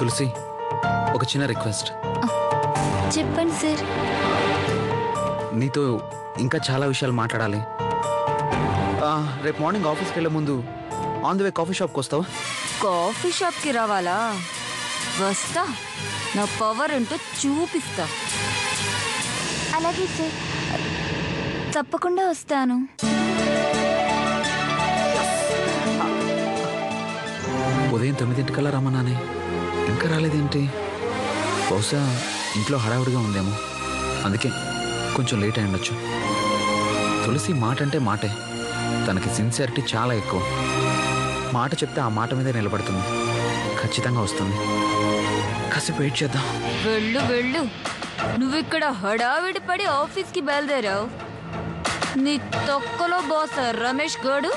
తులసి, ఒక చిన్న రిక్వెస్ట్. చెప్పండి సార్. నీతో ఇంకా చాలా విషయాలు మాట్లాడాలి. రేపు మార్నింగ్ ఆఫీస్కి వెళ్ళే ముందు ఆన్ ది వే కాఫీ షాప్కి వస్తావా? కాఫీ షాప్కి రావాలా? వస్తా, నా పవర్ ఏంటో చూపిస్తా. అలాగే సార్, తప్పకుండా వస్తాను. ఉదయం 9 రమ్మన్నానే, ఇంకా రాలేదేంటి? బహుశా ఇంట్లో హడావుడిగా ఉందేమో, అందుకే కొంచెం లేట్ అయి ఉండొచ్చు. తులసి మాట అంటే మాటే, తనకి సిన్సియారిటీ చాలా ఎక్కువ. మాట చెప్తే ఆ మాట మీదే నిలబడుతుంది. ఖచ్చితంగా వస్తుంది. కాసేపు వెయిట్ చేద్దాం. వెళ్ళు వెళ్ళు, నువ్విక్కడ హడావిడి పడి ఆఫీస్కి బయలుదేరావు. నీ తొక్కలో బాస్ రమేష్ గడు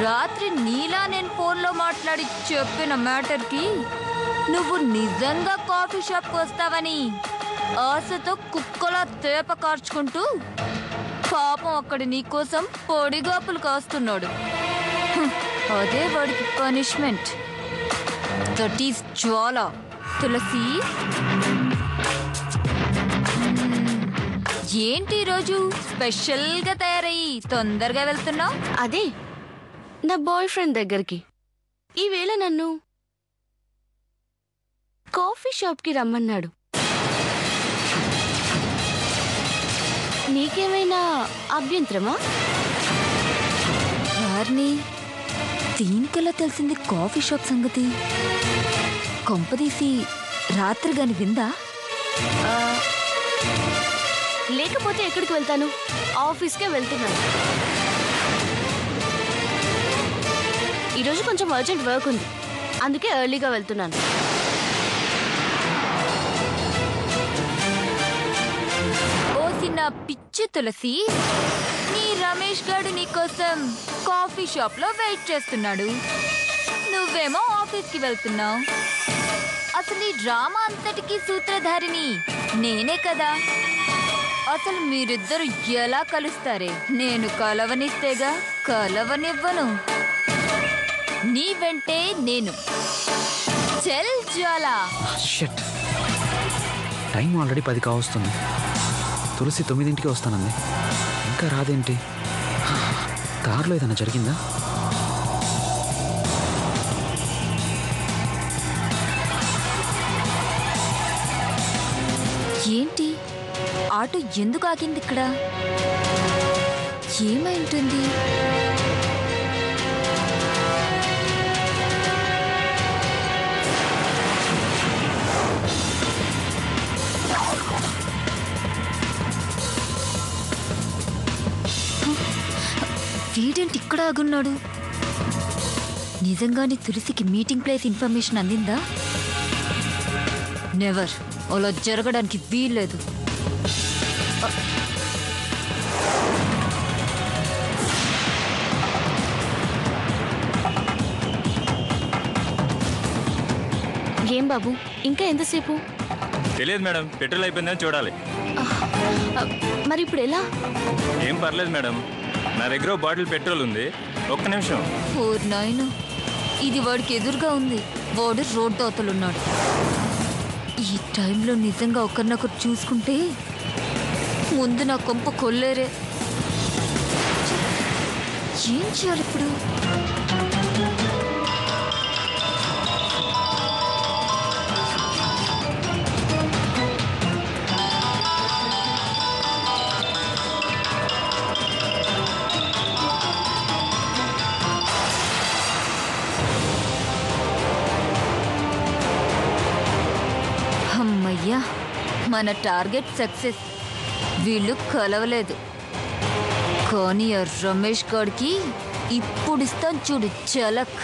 రాత్రి నీలా నేను ఫోన్లో మాట్లాడి చెప్పిన మ్యాటర్కి నువ్వు నిజంగా కాఫీ షాప్కి వస్తావని ఆశతో కుక్కలా తేప కార్చుకుంటూ పాపం అక్కడ నీకోసం పొడిగాపులు కాస్తున్నాడు. అదే వాడికి పనిష్మెంట్. దట్ ఈస్ జ్వాల. తులసి, ఏంటి ఈరోజు స్పెషల్గా తయారయ్యి తొందరగా వెళ్తున్నావు? అదే నా బాయ్ ఫ్రెండ్ దగ్గరికి. ఈవేళ నన్ను కాఫీ షాప్కి రమ్మన్నాడు. నీకేమైనా అభ్యంతరమా? వారిని దీనికలా తెలిసింది కాఫీ షాప్ సంగతి? కొంపదీసి రాత్రి గాని విందా? లేకపోతే ఎక్కడికి వెళ్తాను? ఆఫీస్కే వెళ్తున్నాను. ఈరోజు కొంచెం అర్జెంట్ వర్క్ ఉంది, అందుకే ఎర్లీగా వెళ్తున్నాను. ఓ చిన్న పిచ్చి తులసి, నీ రమేష్ గారు నీకోసం కాఫీ షాప్ లో వెయిట్ చేస్తున్నాడు. నువ్వేమో ఆఫీస్కి వెళ్తున్నావు. అసలు ఈ డ్రామా అంతటికీ సూత్రధారిని నేనే కదా. అసలు మీరిద్దరు ఎలా కలుస్తారే? నేను కలవనిస్తేగా. కలవనివ్వను. నీ వెంటే నేను. చెల్ జ్వాలా. షట్, టైం ఆల్రెడీ 10 కావస్తుంది. తులసి 9కి వస్తానంది, ఇంకా రాదేంటి? కారులో ఏదైనా జరిగిందా? ఏంటి ఆటో ఎందుకు ఆగింది ఇక్కడ? ఏమై ఉంటుంది? వీడేంటి ఇక్కడ ఆగున్నాడు? నిజంగానే తులసికి మీటింగ్ ప్లేస్ ఇన్ఫర్మేషన్ అందిందా? నెవర్. అలా జరగడానికి వీల్లేదు. ఏం బాబు, ఇంకా ఎంతసేపు? తెలియదు మేడం, పెట్రోల్ అయిపోయిందని చూడాలి. మరి ఇప్పుడు ఎలా? ఏం పర్లేదు మేడం, నా దగ్గర బాటిల్ పెట్రోల్ ఉంది. ఒక్క నిమిషం. 49 ఇది వాడికి ఎదురుగా ఉంది. వాడు రోడ్డు అవతలున్నాడు. ఈ టైంలో నిజంగా ఒకరినొకరు చూసుకుంటే ముందు నా కొంప కొల్లేరే. ఏం చేయాలి ఇప్పుడు? అమ్మయ్యా, మన టార్గెట్ సక్సెస్. వీళ్ళు కలవలేదు, కానీ ఆ రమేష్ గారికి ఇప్పుడు ఇస్తాను చూడు చలక్.